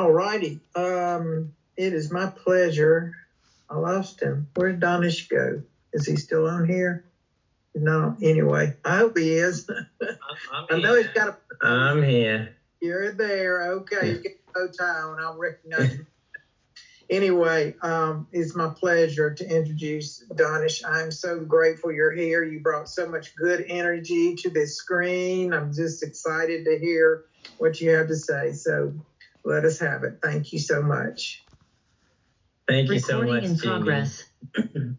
All righty. It is my pleasure. I lost him. Where did Dhanesh go? Is he still on here? No. Anyway, I hope he is. I know he's got a. I'm here. You're there. Okay. You get a bow tie on. I'll recognize you. Anyway, it's my pleasure to introduce Dhanesh. I'm so grateful you're here. You brought so much good energy to this screen. I'm just excited to hear what you have to say. So let us have it. Thank you so much. Thank you so Recording much, in Jeannie. progress.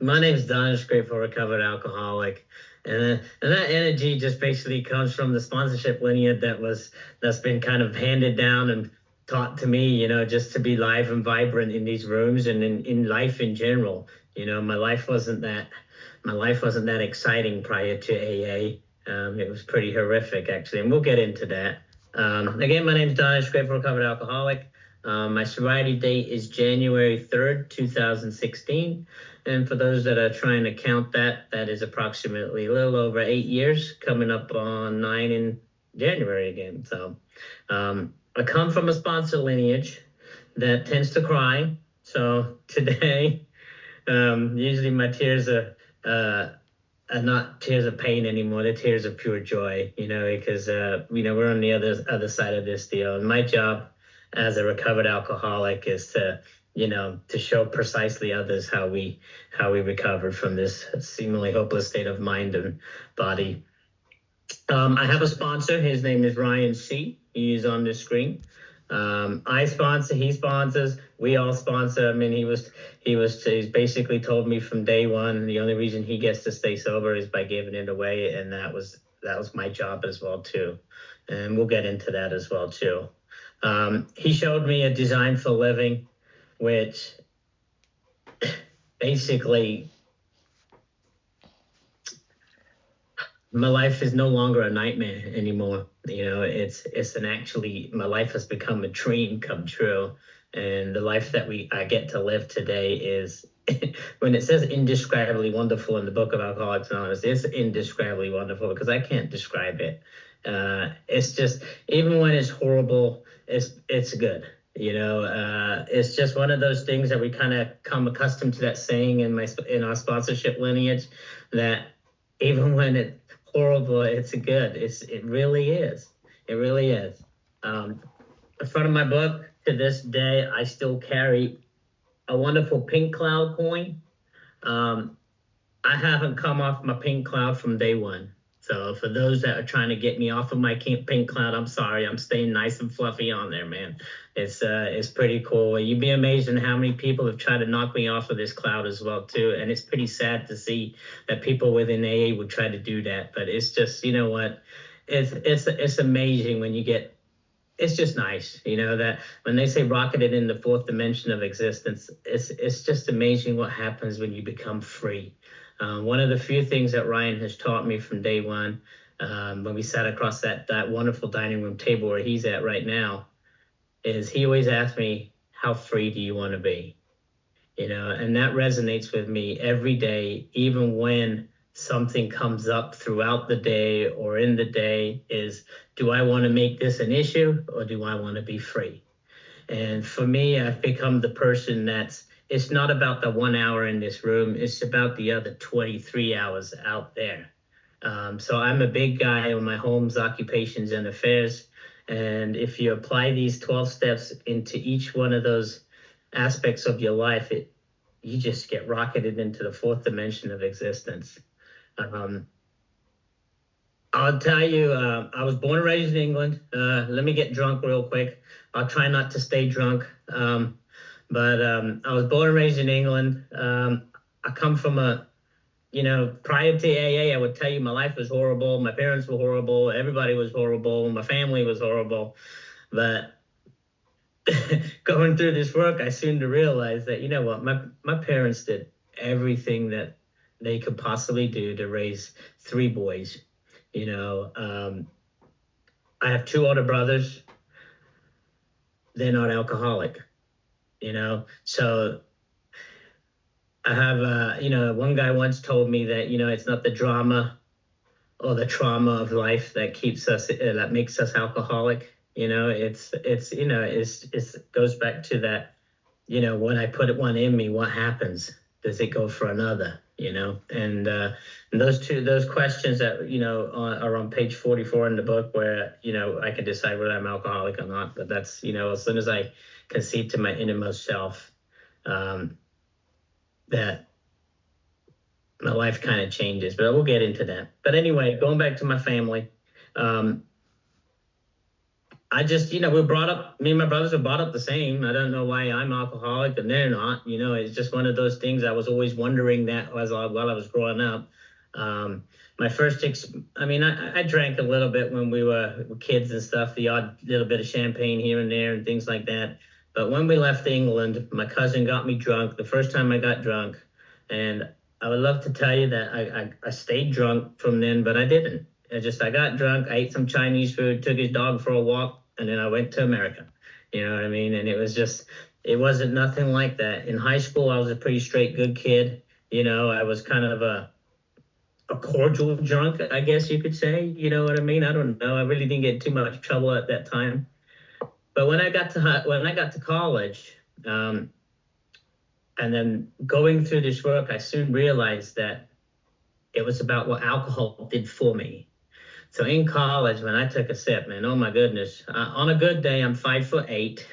My name is Dhanesh, grateful recovered alcoholic, and that energy just basically comes from the sponsorship lineage that's been kind of handed down and taught to me, just to be live and vibrant in these rooms and in life in general. My life wasn't that exciting prior to AA. It was pretty horrific, actually, and we'll get into that. Again, my name is Dhanesh, grateful recovered alcoholic. My sobriety date is January 3rd, 2016. And for those that are trying to count that is approximately a little over 8 years, coming up on 9 in January again. So I come from a sponsor lineage that tends to cry. So today, usually my tears are not tears of pain anymore. They're tears of pure joy, because, we're on the other side of this deal. And my job as a recovered alcoholic is to show precisely others how we recovered from this seemingly hopeless state of mind and body. I have a sponsor. His name is Ryan C. He's on the screen. I sponsor. He sponsors. We all sponsor. I mean, he's basically told me from day one the only reason he gets to stay sober is by giving it away, and that was my job as well too. And we'll get into that as well too. He showed me a design for living, which basically my life is no longer a nightmare anymore. My life has become a dream come true. And the life that I get to live today is, when it says indescribably wonderful in the book of Alcoholics Anonymous, it's indescribably wonderful because I can't describe it. It's just, even when it's horrible, it's good. It's just one of those things that we kind of come accustomed to, that saying in our sponsorship lineage, that even when it's horrible, it's good. It really is. It really is. In front of my book, to this day, I still carry a wonderful pink cloud coin. I haven't come off my pink cloud from day one. So for those that are trying to get me off of my pink cloud, I'm sorry. I'm staying nice and fluffy on there, man. It's pretty cool. You'd be amazed at how many people have tried to knock me off of this cloud as well too. And it's pretty sad to see that people within AA would try to do that. But it's just, what? It's amazing when you get. It's just nice, that when they say rocketed in the fourth dimension of existence, it's just amazing what happens when you become free. One of the few things that Ryan has taught me from day one, when we sat across that wonderful dining room table where he's at right now, is he always asked me, how free do you want to be? And that resonates with me every day, even when something comes up throughout the day or in the day, is, do I want to make this an issue or do I want to be free? And for me, I've become the person it's not about the 1 hour in this room. It's about the other 23 hours out there. So I'm a big guy on my homes, occupations, and affairs. And if you apply these 12 steps into each one of those aspects of your life, you just get rocketed into the fourth dimension of existence. I'll tell you, I was born and raised in England. Let me get drunk real quick. I'll try not to stay drunk. But I was born and raised in England. I come from prior to AA, I would tell you my life was horrible. My parents were horrible. Everybody was horrible. My family was horrible. But going through this work, I soon to realize that, my parents did everything that they could possibly do to raise 3 boys. I have 2 older brothers. They're not alcoholic. So I have, one guy once told me that, it's not the drama or the trauma of life that makes us alcoholic. It's goes back to that, when I put one in me, what happens? Does it go for another? And those questions that, are on page 44 in the book, where, I can decide whether I'm alcoholic or not. But that's, as soon as I concede to my innermost self, that my life kind of changes. But we'll get into that. But anyway, going back to my family, I just, we're brought up, me and my brothers were brought up the same. I don't know why I'm alcoholic and they're not. It's just one of those things. I was always wondering that while I was growing up. My first, I drank a little bit when we were kids and stuff, the odd little bit of champagne here and there and things like that. But when we left England, my cousin got me drunk the first time I got drunk. And I would love to tell you that I stayed drunk from then, but I didn't. I got drunk, I ate some Chinese food, took his dog for a walk, and then I went to America. You know what I mean? And it wasn't nothing like that. In high school, I was a pretty straight, good kid. I was kind of a cordial drunk, I guess you could say. You know what I mean? I don't know. I really didn't get too much trouble at that time. But when I got to college, and then going through this work, I soon realized that it was about what alcohol did for me. So in college, when I took a sip, man, oh my goodness, on a good day, I'm 5'8".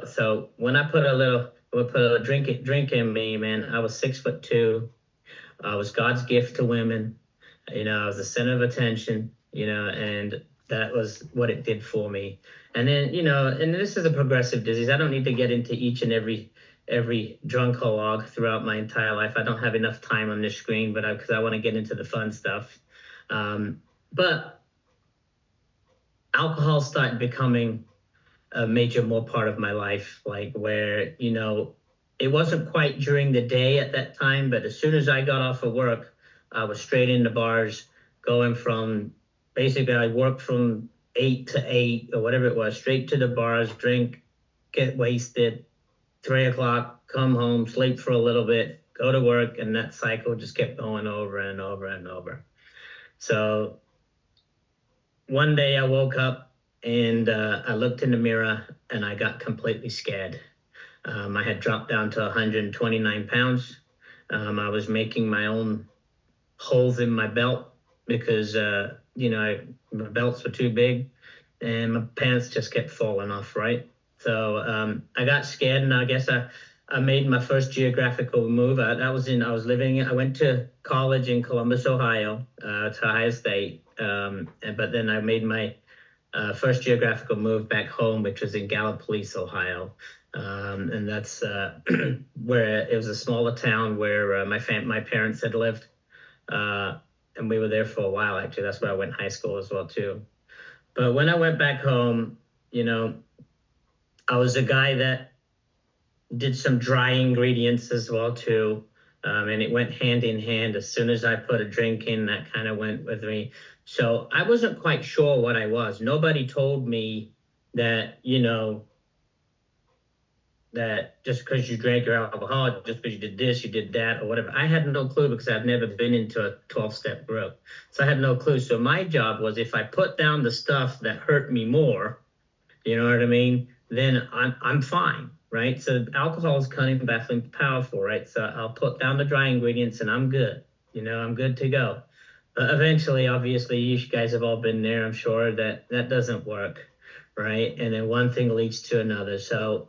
So when I put a drink in me, man, I was 6'2". I was God's gift to women. I was the center of attention. And that was what it did for me. And then, and this is a progressive disease. I don't need to get into each and every drunkaholic throughout my entire life. I don't have enough time on this screen, but because I want to get into the fun stuff. But alcohol started becoming a more part of my life, like where, it wasn't quite during the day at that time, but as soon as I got off of work, I was straight into bars, going from, basically I worked from 8 to 8 or whatever it was, straight to the bars, drink, get wasted, 3 o'clock, come home, sleep for a little bit, go to work, and that cycle just kept going over and over and over. So one day I woke up and I looked in the mirror and I got completely scared. I had dropped down to 129 pounds. I was making my own holes in my belt because, my belts were too big and my pants just kept falling off, right? So I got scared, and I guess I made my first geographical move. I went to college in Columbus, Ohio, to Ohio State. But then I made my first geographical move back home, which was in Gallipolis, Ohio. And that's where it was a smaller town where my parents had lived. And we were there for a while, actually. That's where I went to high school as well, too. But when I went back home, I was a guy that did some dry ingredients as well, too. And it went hand in hand. As soon as I put a drink in, that kind of went with me. So I wasn't quite sure what I was. Nobody told me that, that just because you drank your alcohol, just because you did this, you did that, or whatever. I had no clue because I've never been into a 12-step group. So I had no clue. So my job was, if I put down the stuff that hurt me more, you know what I mean, then I'm fine, right? So alcohol is kind of baffling powerful, right? So I'll put down the dry ingredients and I'm good. I'm good to go. But eventually, obviously, you guys have all been there, I'm sure, that doesn't work, right? And then one thing leads to another. So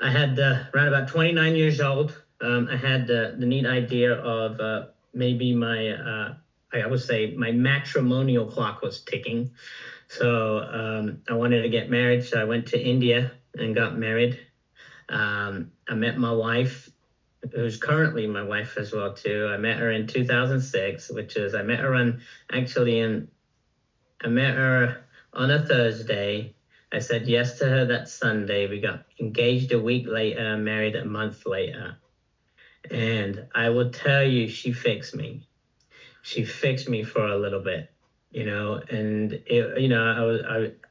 I had around about 29 years old. I had the neat idea of maybe I would say my matrimonial clock was ticking. So I wanted to get married. So I went to India and got married. I met my wife, who's currently my wife as well, too. I met her in 2006, I met her on a Thursday. I said yes to her that Sunday. We got engaged a week later, married a month later. And I will tell you, she fixed me. She fixed me for a little bit, and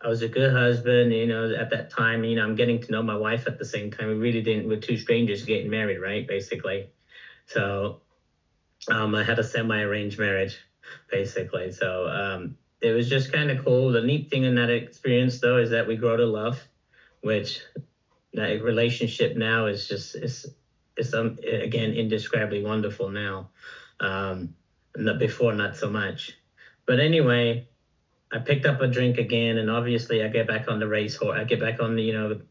I was a good husband, at that time. I'm getting to know my wife at the same time. We're two strangers getting married, right, basically. So I had a semi-arranged marriage, basically. So it was just kind of cool. The neat thing in that experience, though, is that we grow to love, which that relationship now is just is again indescribably wonderful now. Not before, not so much. But anyway, I picked up a drink again, and obviously I get back on the race horse. I get back on the,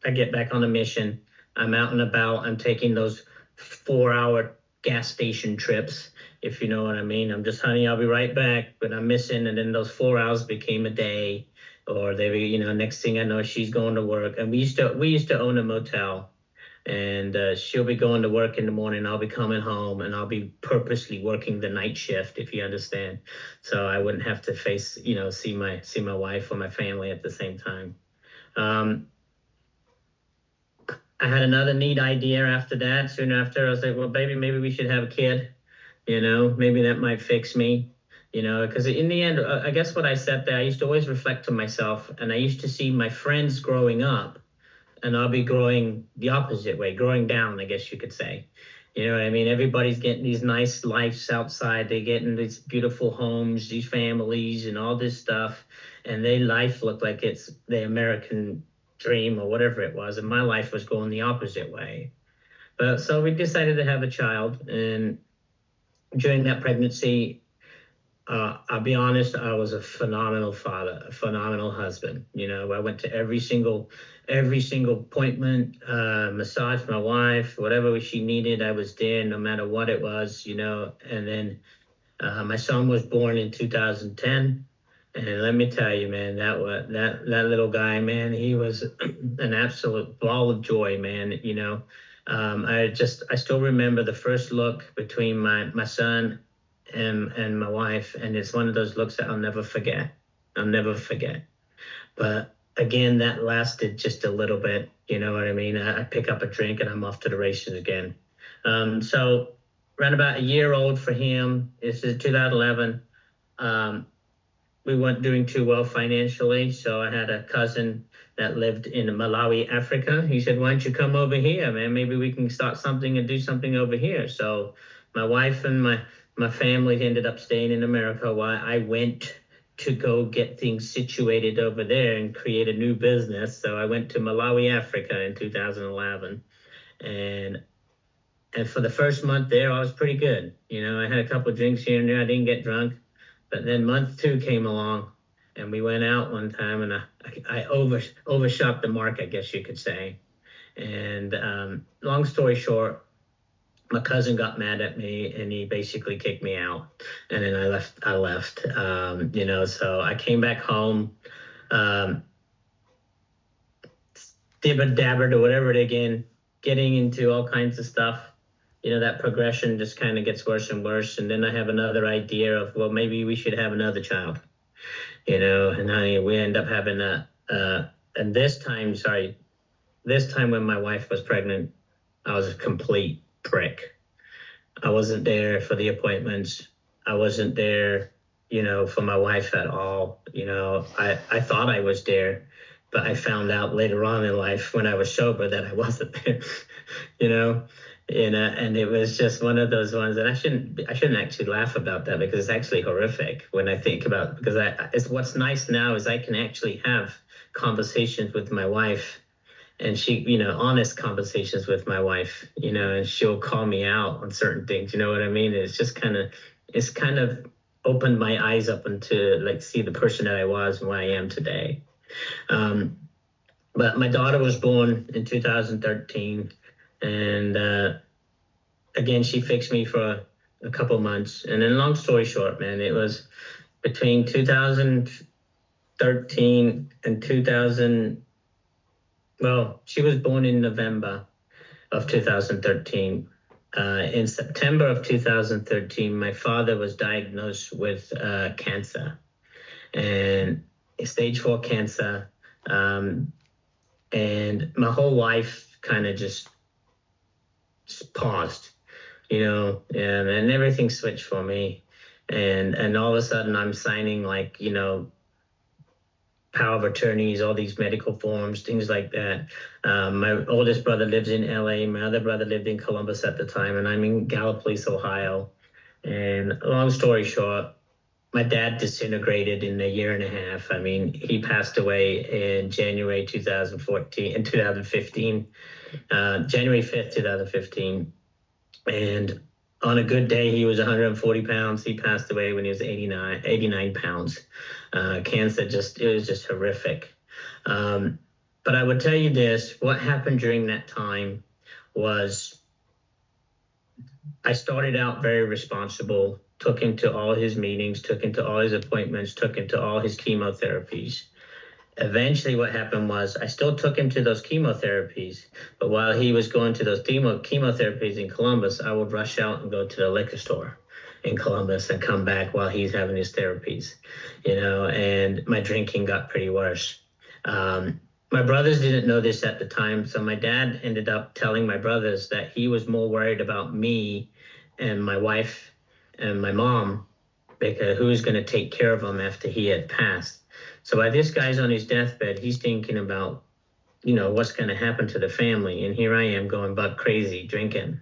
I get back on the mission. I'm out and about. I'm taking those 4-hour gas station trips, if you know what I mean. I'm just, honey, I'll be right back, but I'm missing. And then those 4 hours became a day, or they were, next thing I know, she's going to work. And we used to own a motel, and she'll be going to work in the morning. I'll be coming home, and I'll be purposely working the night shift, if you understand. So I wouldn't have to see my wife or my family at the same time. I had another neat idea after that. Soon after, I was like, well, baby, maybe we should have a kid. Maybe that might fix me. Because in the end, I guess what I said there, I used to always reflect to myself, and I used to see my friends growing up, and I'll be growing the opposite way, growing down, I guess you could say. You know what I mean? Everybody's getting these nice lives outside. They're getting these beautiful homes, these families, and all this stuff. And their life looked like it's the American dream or whatever it was. And my life was going the opposite way. But so we decided to have a child. And during that pregnancy, I'll be honest, I was a phenomenal father, a phenomenal husband. I went to every single appointment, massaged my wife, whatever she needed, I was there no matter what it was, And then my son was born in 2010. And let me tell you, man, that little guy, man, he was an absolute ball of joy, man. I still remember the first look between my son and my wife, and it's one of those looks that I'll never forget. But again, that lasted just a little bit. You know what I mean? I pick up a drink and I'm off to the races again. So around about a year old for him. This is 2011. We weren't doing too well financially, so I had a cousin that lived in Malawi, Africa. He said, why don't you come over here, man? Maybe we can start something and do something over here. So my wife and my family ended up staying in America while I went to go get things situated over there and create a new business. So I went to Malawi, Africa in 2011. And for the first month there, I was pretty good. I had a couple of drinks here and there. I didn't get drunk. But then month 2 came along, and we went out one time, and I overshot the mark, I guess you could say. And long story short, my cousin got mad at me, and he basically kicked me out. And then I left. So I came back home, dibber-dabbered or whatever it again, getting into all kinds of stuff. That progression just kind of gets worse and worse. And then I have another idea of, well, maybe we should have another child, and we end up having and this time when my wife was pregnant, I was a complete prick. I wasn't there for the appointments. I wasn't there, for my wife at all. I thought I was there, but I found out later on in life when I was sober that I wasn't there, and it was just one of those ones that I shouldn't actually laugh about that, because it's actually horrific when I think about, because it's what's nice now is I can actually have conversations with my wife, and she, honest conversations with my wife, and she'll call me out on certain things, you know what I mean? It's just kind of opened my eyes up into see the person that I was and what I am today. But my daughter was born in 2013. And again, she fixed me for a couple months. And then long story short, man, it was between 2013 and 2000. Well, she was born in November of 2013. In September of 2013, my father was diagnosed with cancer, and stage 4 cancer. And my whole life kind of just paused, and everything switched for me. And all of a sudden I'm signing power of attorneys, all these medical forms, things like that. My oldest brother lives in LA. My other brother lived in Columbus at the time, and I'm in Gallipolis, Ohio. And long story short, my dad disintegrated in a year and a half. I mean, he passed away in January 2015, January 5th, 2015. And on a good day, he was 140 pounds. He passed away when he was 89 pounds. Cancer it was just horrific. But I would tell you this, what happened during that time was I started out very responsible, took him to all his meetings, took him to all his appointments, took him to all his chemotherapies. Eventually what happened was I still took him to those chemotherapies, but while he was going to those chemotherapies in Columbus, I would rush out and go to the liquor store in Columbus and come back while he's having his therapies, and my drinking got pretty worse. My brothers didn't know this at the time, so my dad ended up telling my brothers that he was more worried about me and my wife and my mom, because who was going to take care of him after he had passed. So while this guy's on his deathbed, he's thinking about, what's going to happen to the family. And here I am going buck crazy drinking.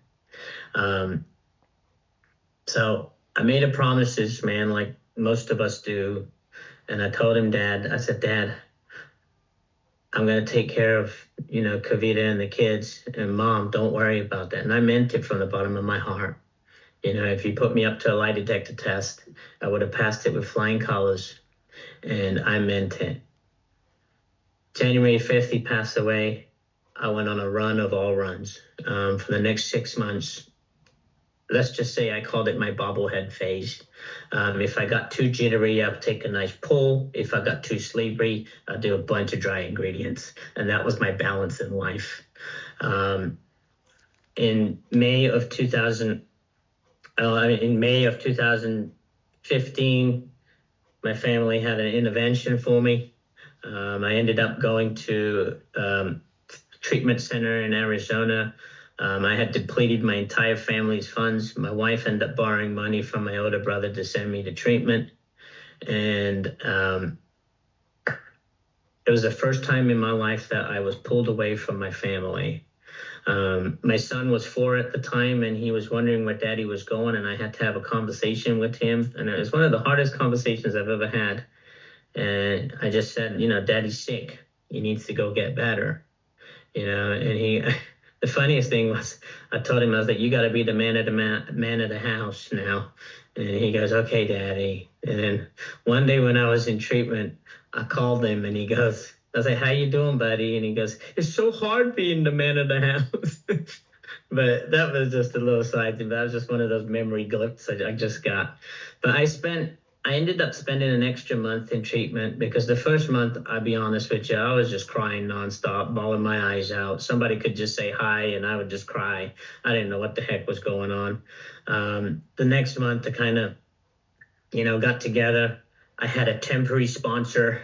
So I made a promises, man, like most of us do. And I told him, I said, Dad, I'm going to take care of, Kavita and the kids, and Mom, don't worry about that. And I meant it from the bottom of my heart. If you put me up to a lie detector test, I would have passed it with flying colors, and I meant it. January 5th, he passed away. I went on a run of all runs for the next 6 months. Let's just say I called it my bobblehead phase. If I got too jittery, I'd take a nice pull. If I got too sleepy, I'd do a bunch of dry ingredients. And that was my balance in life. In May of 2015, my family had an intervention for me. I ended up going to treatment center in Arizona. I had depleted my entire family's funds. My wife ended up borrowing money from my older brother to send me to treatment. And it was the first time in my life that I was pulled away from my family. My son was 4 at the time, and he was wondering where Daddy was going, and I had to have a conversation with him. And it was one of the hardest conversations I've ever had. And I just said, Daddy's sick. He needs to go get better. And the funniest thing was, I told him, I was like, you got to be the man of the house now. And he goes, okay, Daddy. And then one day when I was in treatment, I called him, and he goes, I was like, how you doing, buddy? And he goes, it's so hard being the man of the house. But that was just a little side thing. That was just one of those memory glimpses I just got. But I ended up spending an extra month in treatment, because the first month, I'll be honest with you, I was just crying nonstop, bawling my eyes out. Somebody could just say hi, and I would just cry. I didn't know what the heck was going on. The next month, I kind of, got together. I had a temporary sponsor,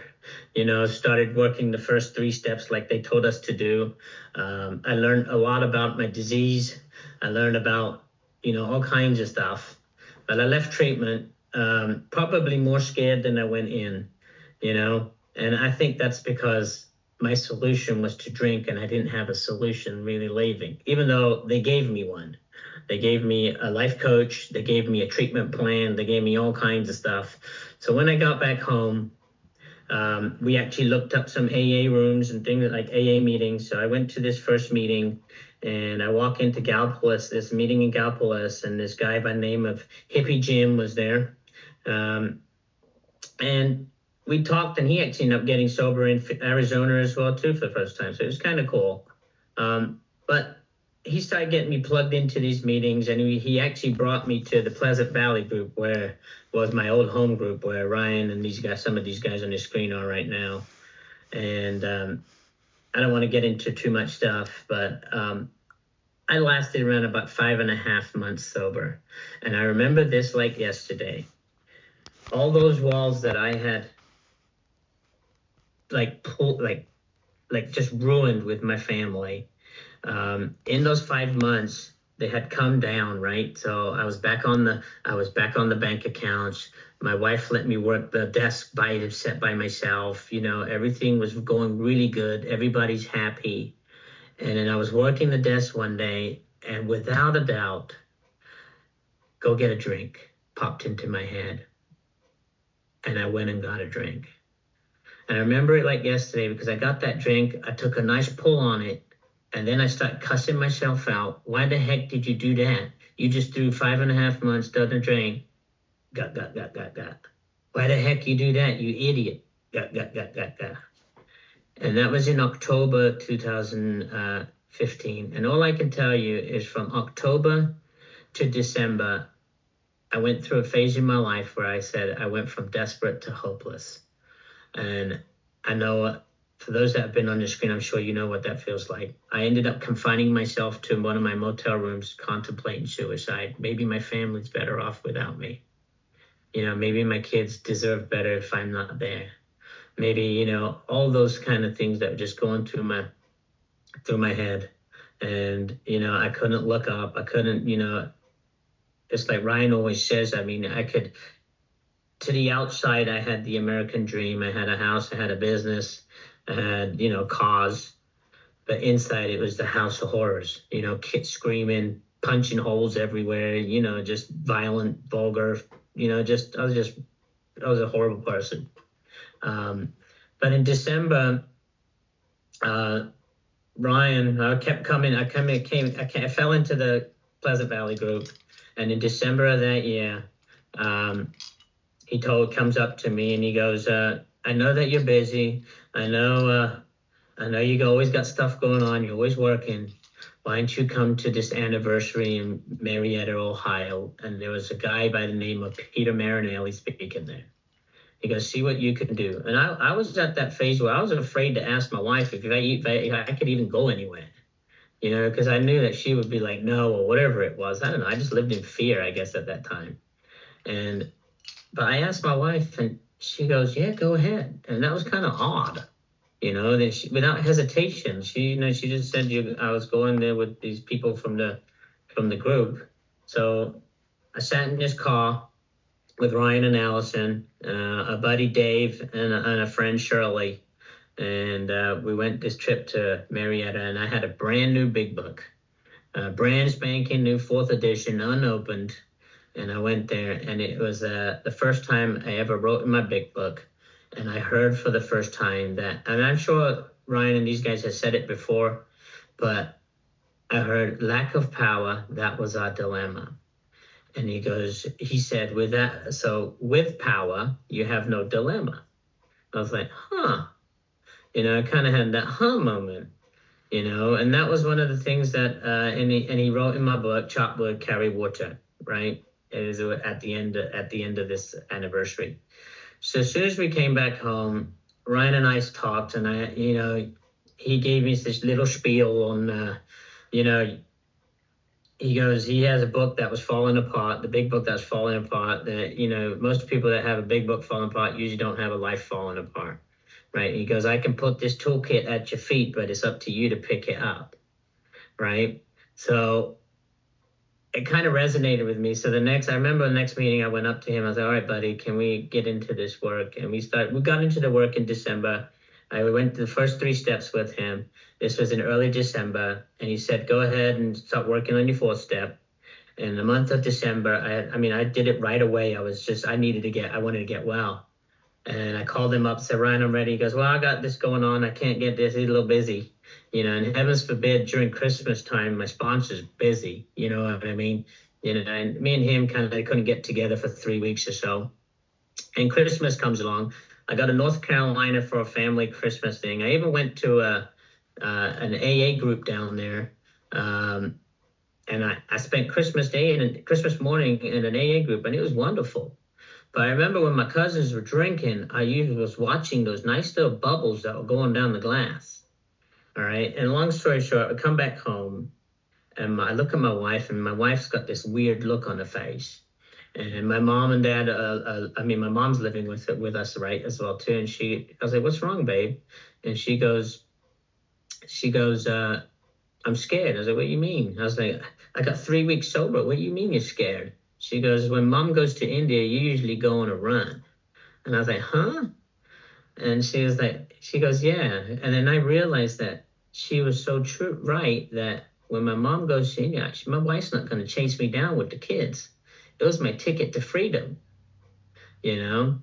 started working the first 3 steps like they told us to do. I learned a lot about my disease. I learned about, all kinds of stuff. But I left treatment probably more scared than I went in, and I think that's because my solution was to drink, and I didn't have a solution really leaving, even though they gave me one. They gave me a life coach, they gave me a treatment plan, they gave me all kinds of stuff. So when I got back home, we actually looked up some AA rooms and things like AA meetings. So I went to this first meeting, and I walk into Gallipolis, this meeting in Gallipolis, and this guy by the name of Hippie Jim was there. And we talked, and he actually ended up getting sober in Arizona as well, too, for the first time. So it was kind of cool. But he started getting me plugged into these meetings, and he actually brought me to the Pleasant Valley group, where was my old home group, where Ryan and some of these guys on the screen are right now. And I don't want to get into too much stuff, but I lasted around about 5.5 months sober. And I remember this like yesterday. All those walls that I had just ruined with my family, in those 5 months, they had come down, right? So I was back on the bank accounts. My wife let me work the desk set by myself. Everything was going really good. Everybody's happy. And then I was working the desk one day, and without a doubt, go get a drink popped into my head. and I went and got a drink. And I remember it like yesterday because I got that drink, I took a nice pull on it, and then I started cussing myself out. Why the heck did you do that? You just threw 5.5 months, doesn't drink. Got. Why the heck you do that, you idiot? Got. And that was in October 2015. And all I can tell you is from October to December, I went through a phase in my life where I said I went from desperate to hopeless. And I know for those that have been on the screen, I'm sure you know what that feels like. I ended up confining myself to one of my motel rooms, contemplating suicide. Maybe my family's better off without me. You know, maybe my kids deserve better if I'm not there. Maybe, you know, all those kind of things that were just going through my head. And, you know, I couldn't look up. I couldn't, you know, it's like Ryan always says, I mean, to the outside, I had the American dream. I had a house, I had a business, I had, you know, cars. But inside, it was the house of horrors, you know, kids screaming, punching holes everywhere, you know, just violent, vulgar, you know, I was a horrible person. But in December, Ryan, I fell into the Pleasant Valley group. And in December of that year, he comes up to me and he goes, I know that you're busy. I know you always got stuff going on. You're always working. Why don't you come to this anniversary in Marietta, Ohio? And there was a guy by the name of Peter Marinelli speaking there. He goes, see what you can do. And I was at that phase where I was afraid to ask my wife if I could even go anywhere, you know, because I knew that she would be like, no, or whatever it was. I don't know. I just lived in fear, I guess, at that time. But I asked my wife, and she goes, yeah, go ahead. And that was kind of odd, you know, that without hesitation, she just said, I was going there with these people from the group. So I sat in this car with Ryan and Allison, a buddy Dave, and a friend Shirley. And we went this trip to Marietta, and I had a brand new big book, brand spanking new 4th edition, unopened. And I went there, and it was the first time I ever wrote in my big book. And I heard for the first time that, and I'm sure Ryan and these guys have said it before, but I heard lack of power, that was our dilemma. And he said, with power, you have no dilemma. I was like, huh. You know, I kind of had that moment, you know, and that was one of the things that, and he wrote in my book, chop wood, carry water, right? It was at the end of this anniversary. So as soon as we came back home, Ryan and I talked, and he gave me this little spiel on, he goes, he has a book that was falling apart, the big book that's falling apart, that, you know, most people that have a big book falling apart usually don't have a life falling apart, right? He goes, I can put this toolkit at your feet, but it's up to you to pick it up, right? So it kind of resonated with me. So I remember the next meeting, I went up to him, I was like, all right, buddy, can we get into this work? And we got into the work in December. I went to the first 3 steps with him. This was in early December, and he said, go ahead and start working on your 4th step. In the month of December, I did it right away. I wanted to get well. And I called him up, said, Ryan, I'm ready. He goes, well, I got this going on. I can't get this. He's a little busy, you know, and heavens forbid during Christmas time, my sponsor's busy, you know what I mean? You know, and me and him couldn't get together for 3 weeks or so. And Christmas comes along. I got to North Carolina for a family Christmas thing. I even went to an AA group down there. And I spent Christmas Day and Christmas morning in an AA group, and it was wonderful. But I remember when my cousins were drinking, I usually was watching those nice little bubbles that were going down the glass. All right. And long story short, I come back home, and I look at my wife, and my wife's got this weird look on her face. And my mom and dad, my mom's living with us, right, as well, too. And I was like, what's wrong, babe? And she goes, I'm scared. I was like, what do you mean? I was like, I got 3 weeks sober. What do you mean you're scared? She goes, when mom goes to India, you usually go on a run. And I was like, huh? And she goes, yeah. And then I realized that she was so true, right, that when my mom goes to India, my wife's not going to chase me down with the kids. It was my ticket to freedom, you know?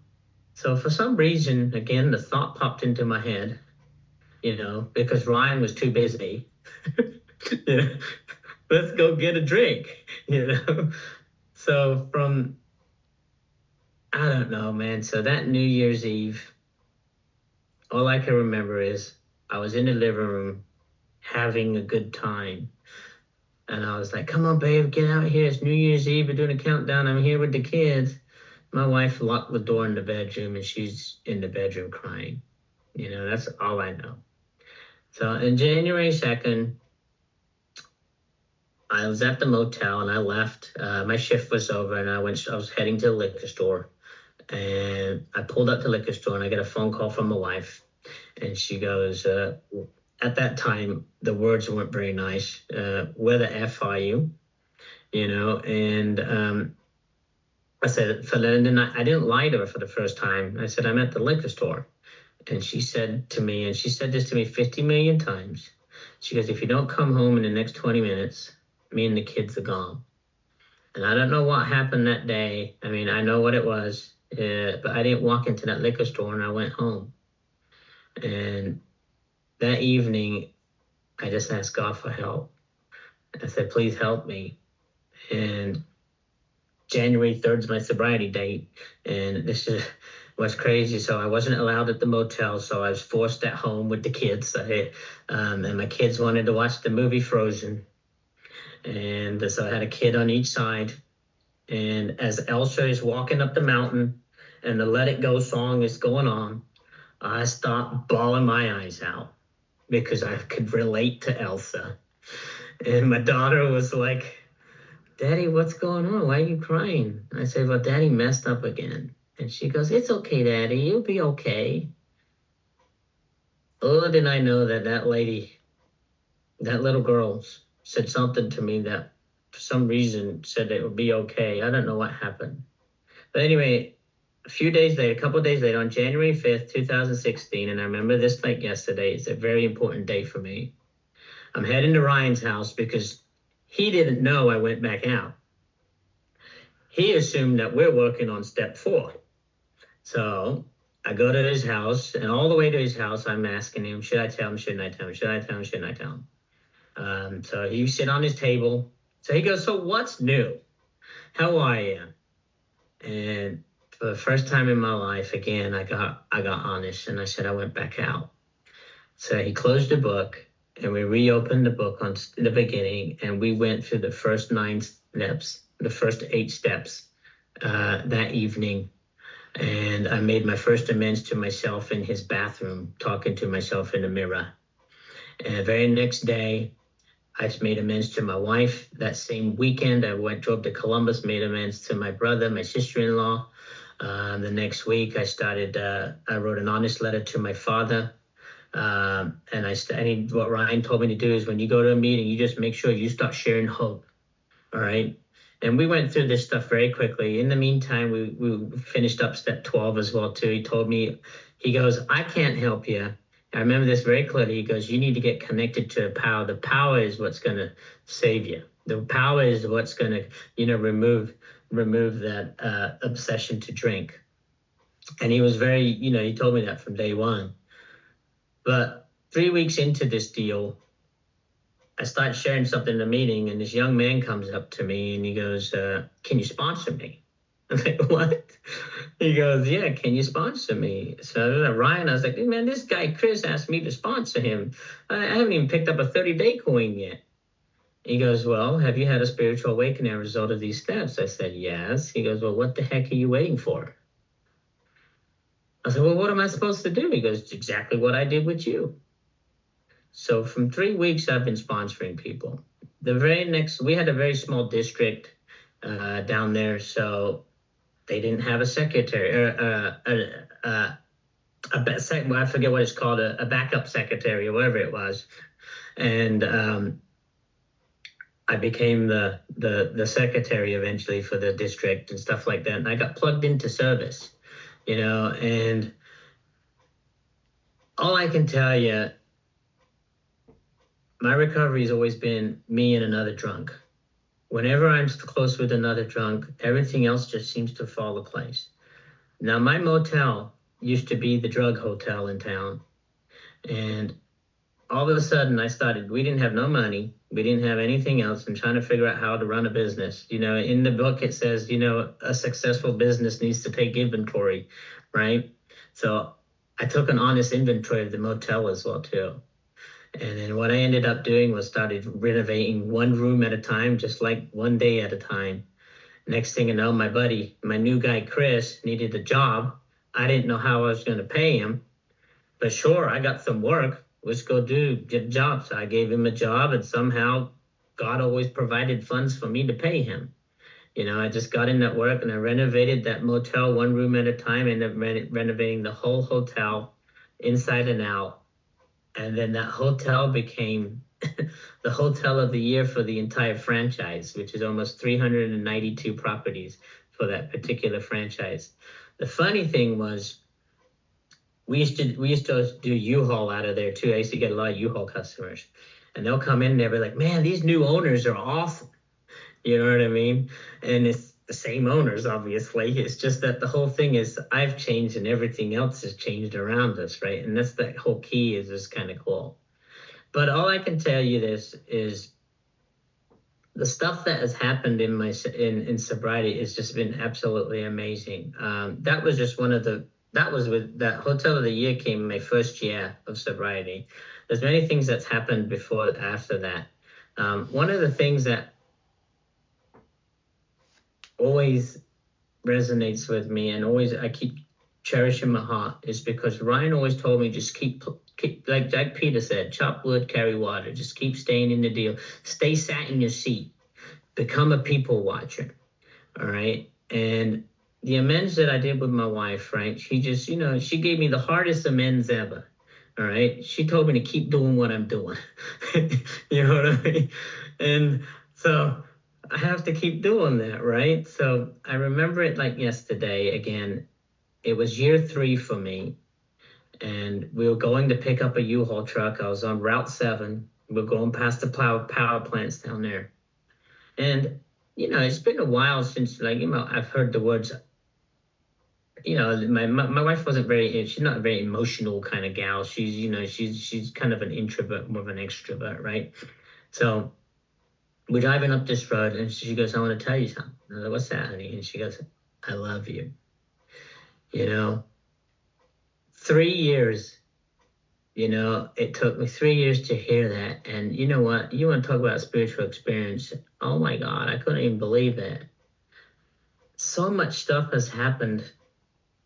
So for some reason, again, the thought popped into my head, because Ryan was too busy. you know, let's go get a drink. So I don't know, man. So that New Year's Eve, all I can remember is I was in the living room having a good time. And I was like, come on, babe, get out here. It's New Year's Eve. We're doing a countdown. I'm here with the kids. My wife locked the door in the bedroom, and she's in the bedroom crying. That's all I know. So on January 2nd, I was at the motel and I left. My shift was over and I was heading to the liquor store. And I pulled up to the liquor store and I get a phone call from my wife. And she goes, at that time, the words weren't very nice. Where the F are you? And I said, I didn't lie to her for the first time. I said, I'm at the liquor store. And she said to me, and she said this to me 50 million times. She goes, if you don't come home in the next 20 minutes, me and the kids are gone. And I don't know what happened that day. I mean, I know what it was, but I didn't walk into that liquor store and I went home. And that evening, I just asked God for help. I said, please help me. And January 3rd is my sobriety date. And this is what's crazy. So I wasn't allowed at the motel, so I was forced at home with the kids. And my kids wanted to watch the movie Frozen. And so I had a kid on each side. And as Elsa is walking up the mountain and the Let It Go song is going on, I stopped bawling my eyes out because I could relate to Elsa. And my daughter was like, Daddy, what's going on? Why are you crying? I said, well, Daddy messed up again. And she goes, it's okay, Daddy. You'll be okay. Little did I know that lady, that little girl, said something to me that for some reason said it would be okay. I don't know what happened. But anyway, a couple of days later, on January 5th, 2016, and I remember this like yesterday, it's a very important day for me. I'm heading to Ryan's house because he didn't know I went back out. He assumed that we're working on step 4. So I go to his house, and all the way to his house, I'm asking him, should I tell him, shouldn't I tell him? Should I tell him, shouldn't I tell him? So he sit on his table. So he goes, so what's new? How are you? And for the first time in my life, again, I got honest, and I said I went back out. So he closed the book, and we reopened the book on the beginning, and we went through the first 9 steps, the first 8 steps that evening. And I made my first amends to myself in his bathroom, talking to myself in the mirror. And the very next day, I made amends to my wife. That same weekend, I drove to Columbus, made amends to my brother, my sister-in-law. The next week, I wrote an honest letter to my father. And what Ryan told me to do is when you go to a meeting, you just make sure you start sharing hope. All right. And we went through this stuff very quickly. In the meantime, we finished up step 12 as well, too. He told me, he goes, I can't help you. I remember this very clearly. He goes, you need to get connected to the power. The power is what's going to save you. The power is what's going to, remove that obsession to drink. And he was very, he told me that from day one. But 3 weeks into this deal, I start sharing something in the meeting, and this young man comes up to me and he goes, can you sponsor me? I'm like, what? He goes, yeah, can you sponsor me? So Ryan, I was like, hey, man, this guy Chris asked me to sponsor him. I haven't even picked up a 30-day coin yet. He goes, well, have you had a spiritual awakening as a result of these steps? I said, yes. He goes, well, what the heck are you waiting for? I said, well, what am I supposed to do? He goes, it's exactly what I did with you. So from 3 weeks, I've been sponsoring people. We had a very small district down there, so they didn't have a secretary, I forget what it's called, a backup secretary or whatever it was. And I became the secretary eventually for the district and stuff like that. And I got plugged into service, and all I can tell you, my recovery has always been me and another drunk. Whenever I'm close with another drunk, everything else just seems to fall into place. Now, my motel used to be the drug hotel in town. And all of a sudden we didn't have no money. We didn't have anything else and trying to figure out how to run a business. In the book, it says, a successful business needs to take inventory, right? So I took an honest inventory of the motel as well, too. And then what I ended up doing was started renovating one room at a time, just like one day at a time. Next thing you know, my new guy, Chris, needed a job. I didn't know how I was going to pay him. But sure, I got some work. Let's go get jobs. So I gave him a job, and somehow God always provided funds for me to pay him. I just got in that work, and I renovated that motel one room at a time, and renovating the whole hotel inside and out. And then that hotel became the hotel of the year for the entire franchise, which is almost 392 properties for that particular franchise. The funny thing was, we used to do U-Haul out of there too. I used to get a lot of U-Haul customers, and they'll come in and they'll be like, "Man, these new owners are awesome." You know what I mean? And it's the same owners, obviously. It's just that the whole thing is I've changed and everything else has changed around us, right? And that's the whole key. Is just kind of cool. But all I can tell you this is the stuff that has happened in sobriety has just been absolutely amazing. That was just that was with that hotel of the year came my first year of sobriety. There's many things that's happened after that. One of the things that always resonates with me and always I keep cherishing my heart is because Ryan always told me just keep like Jack Peter said, chop wood, carry water, just keep staying in the deal, stay sat in your seat, become a people watcher. All right. And the amends that I did with my wife, right? She just, she gave me the hardest amends ever. All right. She told me to keep doing what I'm doing. You know what I mean? And so I have to keep doing that, right? So I remember it like yesterday. Again, it was year 3 for me. And we were going to pick up a U-Haul truck. I was on Route 7. We're going past the power plants down there. And, it's been a while since, I've heard the words, my wife she's not a very emotional kind of gal. She's, she's kind of an introvert, more of an extrovert, right? So we're driving up this road and she goes, "I want to tell you something." I was like, "What's that, honey?" And she goes, "I love you." 3 years, it took me 3 years to hear that. And you know what? You want to talk about spiritual experience. Oh my God, I couldn't even believe it. So much stuff has happened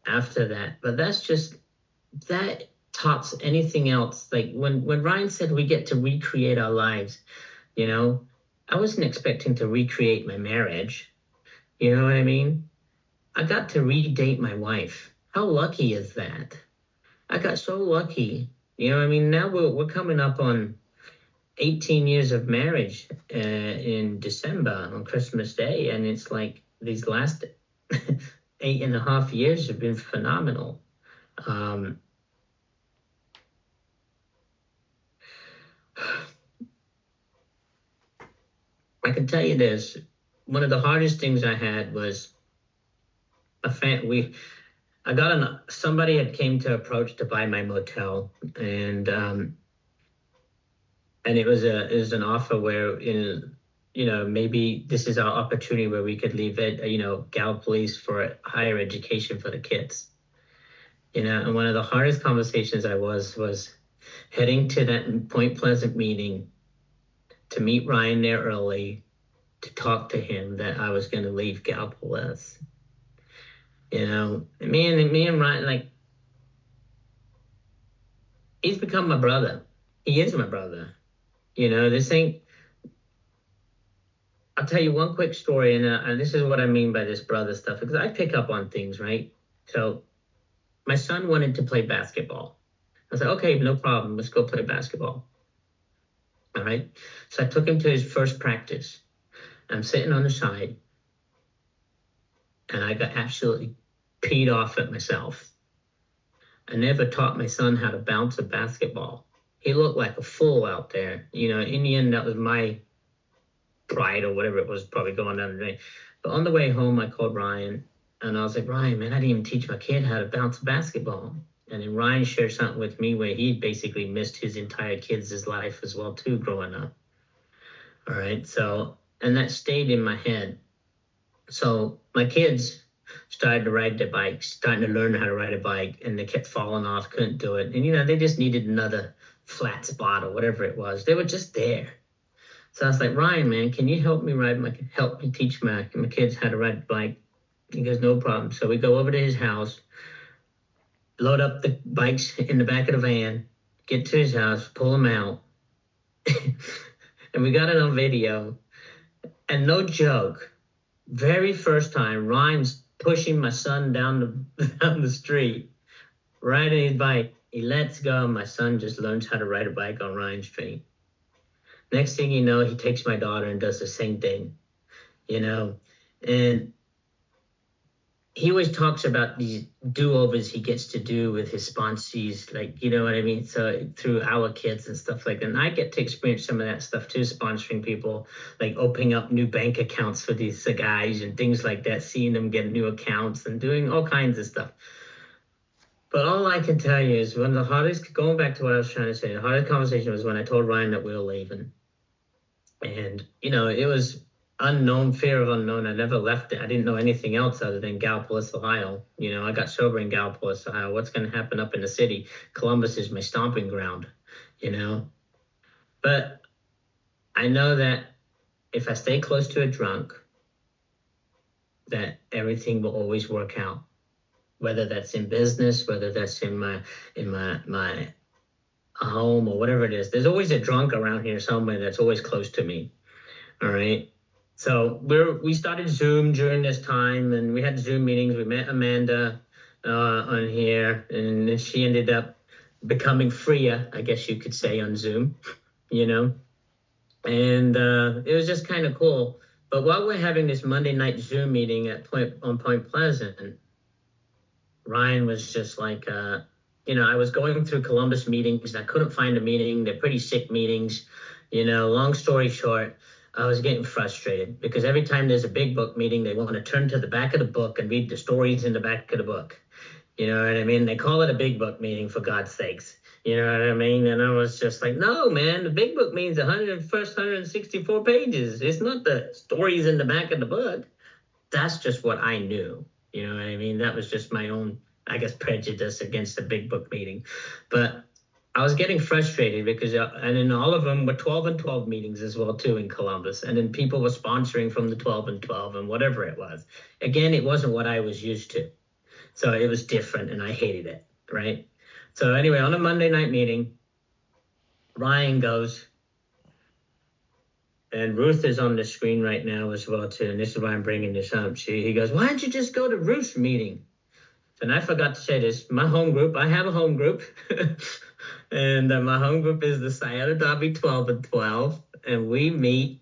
after that, but that tops anything else. Like when Ryan said we get to recreate our lives, I wasn't expecting to recreate my marriage. You know what I mean? I got to redate my wife. How lucky is that? I got so lucky. You know what I mean? Now we're coming up on 18 years of marriage in December on Christmas Day. And it's like these last 8.5 years have been phenomenal. I can tell you this. One of the hardest things I had was somebody had came to approach to buy my motel, and it was an offer where maybe this is our opportunity where we could leave it, Gal Police for higher education for the kids. And one of the hardest conversations was heading to that Point Pleasant meeting to meet Ryan there early to talk to him that I was going to leave Gal Police. Me and Ryan, he's become my brother. He is my brother. I'll tell you one quick story, and this is what I mean by this brother stuff, because I pick up on things, right? So my son wanted to play basketball. I was like, okay, no problem. Let's go play basketball. All right. So I took him to his first practice. I'm sitting on the side, and I got absolutely peed off at myself. I never taught my son how to bounce a basketball. He looked like a fool out there. In the end, that was my pride or whatever it was probably going down the drain. But on the way home, I called Ryan, And I was like, Ryan, man, I didn't even teach my kid how to bounce a basketball. And then Ryan shared something with me where he basically missed his entire kid's life as well, too, growing up. All right. So, and that stayed in my head. So my kids started to ride their bikes, starting to learn how to ride a bike, and they kept falling off, couldn't do it. And, they just needed another flat spot or whatever it was. They were just there. So I was like, Ryan, man, can you help me teach my kids how to ride a bike? He goes, no problem. So we go over to his house, load up the bikes in the back of the van, get to his house, pull them out. And we got it on video. And no joke, very first time, Ryan's pushing my son down the street, riding his bike. He lets go, and my son just learns how to ride a bike on Ryan's street. Next thing you know, he takes my daughter and does the same thing, and he always talks about these do-overs he gets to do with his sponsees, like, you know what I mean? So through our kids and stuff like that. And I get to experience some of that stuff too, sponsoring people, like opening up new bank accounts for these guys and things like that, seeing them get new accounts and doing all kinds of stuff. But all I can tell you is going back to what I was trying to say, the hardest conversation was when I told Ryan that we were leaving. And, it was fear of unknown. I never left it. I didn't know anything else other than Gallipolis, Ohio. I got sober in Gallipolis, Ohio. What's going to happen up in the city? Columbus is my stomping ground, But I know that if I stay close to a drunk, that everything will always work out. Whether that's in business, whether that's in my home or whatever it is. There's always a drunk around here somewhere that's always close to me. All right. So we started Zoom during this time, and we had Zoom meetings. We met Amanda on here, and she ended up becoming freer, I guess you could say, on Zoom, and it was just kind of cool. But while we're having this Monday night Zoom meeting on Point Pleasant, Ryan was just like, I was going through Columbus meetings, and I couldn't find a meeting. They're pretty sick meetings. Long story short, I was getting frustrated because every time there's a big book meeting, they want to turn to the back of the book and read the stories in the back of the book. You know what I mean? They call it a big book meeting, for God's sakes. You know what I mean? And I was just like, no, man, the big book means 164 pages. It's not the stories in the back of the book. That's just what I knew. You know what I mean? That was just my own, I guess, prejudice against the big book meeting. But I was getting frustrated because, and then all of them were 12 and 12 meetings as well, too, in Columbus. And then people were sponsoring from the 12 and 12 and whatever it was. Again, it wasn't what I was used to. So it was different, and I hated it, right? So anyway, on a Monday night meeting, Ryan goes, and Ruth is on the screen right now as well, too. And this is why I'm bringing this up. He goes, why don't you just go to Ruth's meeting? And I forgot to say this. My home group, I have a home group. And my home group is the Scioto Derby 12 and 12. And we meet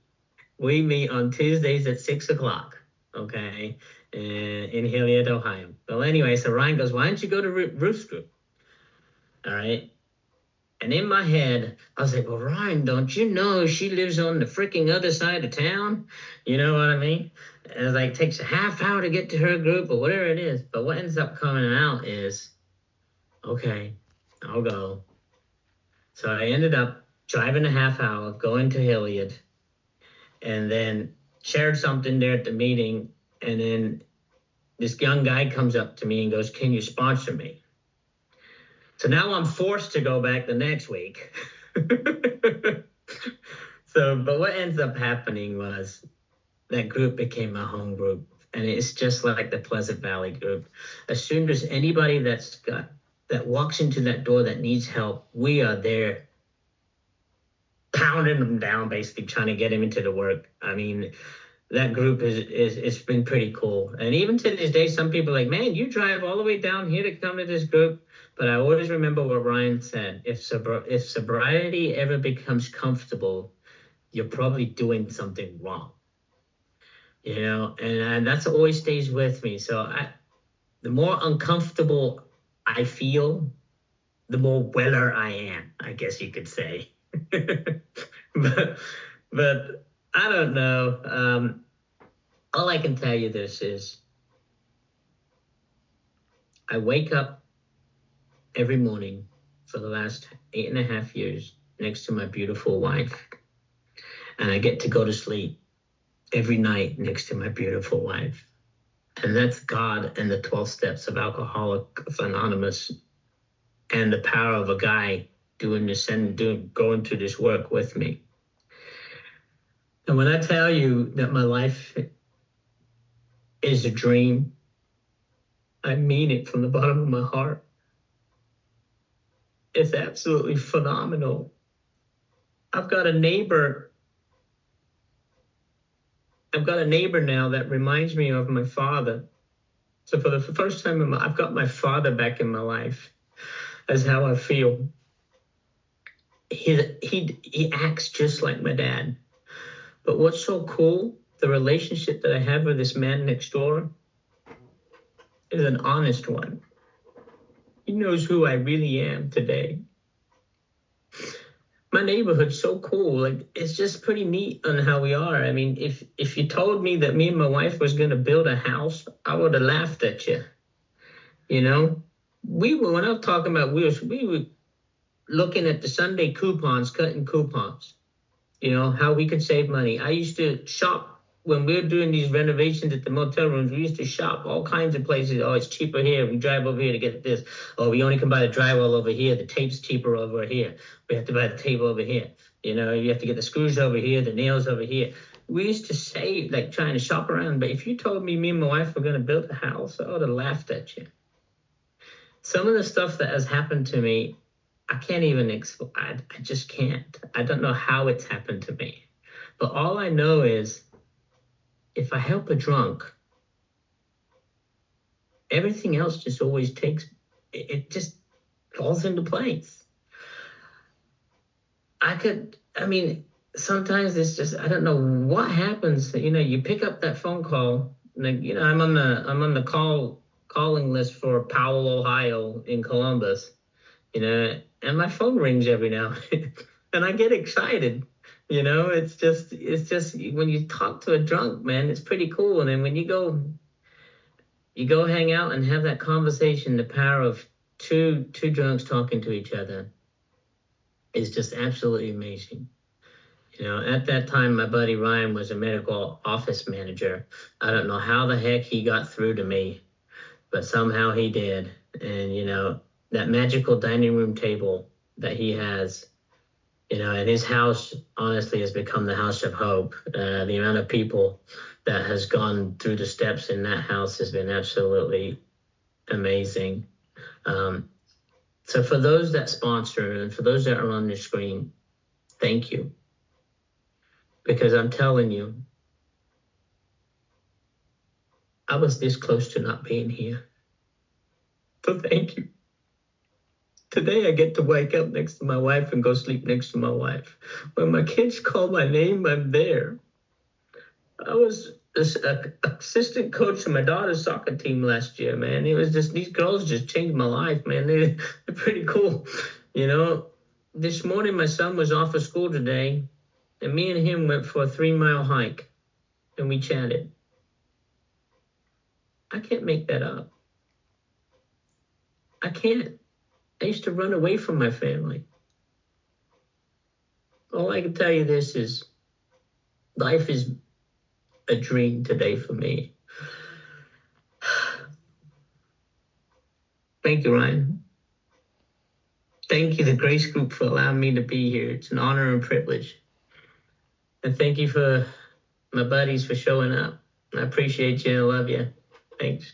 on Tuesdays at 6 o'clock, okay, in Hilliard, Ohio. Well, anyway, so Ryan goes, why don't you go to Ruth's group? All right. And in my head, I was like, well, Ryan, don't you know she lives on the freaking other side of town? You know what I mean? And it's like, it takes a half hour to get to her group or whatever it is. But what ends up coming out is, okay, I'll go. So I ended up driving a half hour, going to Hilliard, and then shared something there at the meeting. And then this young guy comes up to me and goes, can you sponsor me? So now I'm forced to go back the next week. But what ends up happening was that group became my home group. And it's just like the Pleasant Valley group. As soon as anybody that walks into that door that needs help, we are there pounding them down, basically trying to get them into the work. I mean, that group it's been pretty cool. And even to this day, some people are like, man, you drive all the way down here to come to this group. But I always remember what Ryan said. If sobriety ever becomes comfortable, you're probably doing something wrong. And that's always stays with me. So the more uncomfortable I feel, the more weller I am, I guess you could say. but I don't know. All I can tell you this is I wake up every morning for the last 8.5 years next to my beautiful wife. And I get to go to sleep every night next to my beautiful wife. And that's God and the 12 steps of Alcoholics Anonymous and the power of a guy going through this work with me. And when I tell you that my life is a dream, I mean it from the bottom of my heart. It's absolutely phenomenal. I've got a neighbor now that reminds me of my father. So for the first time, I've got my father back in my life. That's how I feel. He acts just like my dad. But what's so cool, the relationship that I have with this man next door is an honest one. He knows who I really am today. My neighborhood's so cool. Like, it's just pretty neat on how we are. I mean, if you told me that me and my wife was going to build a house, I would have laughed at you. You know, when I was talking about we were looking at the Sunday coupons, cutting coupons, you know, how we could save money. I used to shop when we were doing these renovations at the motel rooms. We used to shop all kinds of places. Oh, it's cheaper here. We drive over here to get this. Oh, we only can buy the drywall over here. The tape's cheaper over here. We have to buy the tape over here. You know, you have to get the screws over here, the nails over here. We used to save, like trying to shop around. But if you told me and my wife were going to build a house, I would have laughed at you. Some of the stuff that has happened to me, I can't even explain. I just can't. I don't know how it's happened to me. But all I know is if I help a drunk, everything else just always it just falls into place. Sometimes it's just, I don't know what happens. You know, you pick up that phone call, like, you know, I'm on the calling list for Powell, Ohio in Columbus, you know, and my phone rings every now and I get excited. You know, it's just when you talk to a drunk, man, it's pretty cool. And then when you go hang out and have that conversation, the power of two drunks talking to each other is just absolutely amazing. You know, at that time, my buddy Ryan was a medical office manager. I don't know how the heck he got through to me, but somehow he did. And, you know, that magical dining room table that he has, you know, and his house honestly has become the house of hope. The amount of people that has gone through the steps in that house has been absolutely amazing. So for those that sponsor and for those that are on the screen, thank you. Because I'm telling you, I was this close to not being here. So thank you. Today I get to wake up next to my wife and go sleep next to my wife. When my kids call my name, I'm there. I was an assistant coach for my daughter's soccer team last year, man. It was just, these girls just changed my life, man. They're pretty cool. You know, this morning my son was off of school today, and me and him went for a 3-mile hike, and we chatted. I can't make that up. I can't. I used to run away from my family. All I can tell you this is life is a dream today for me. Thank you, Ryan. Thank you, the Grace Group, for allowing me to be here. It's an honor and privilege. And thank you for my buddies for showing up. I appreciate you and I love you. Thanks.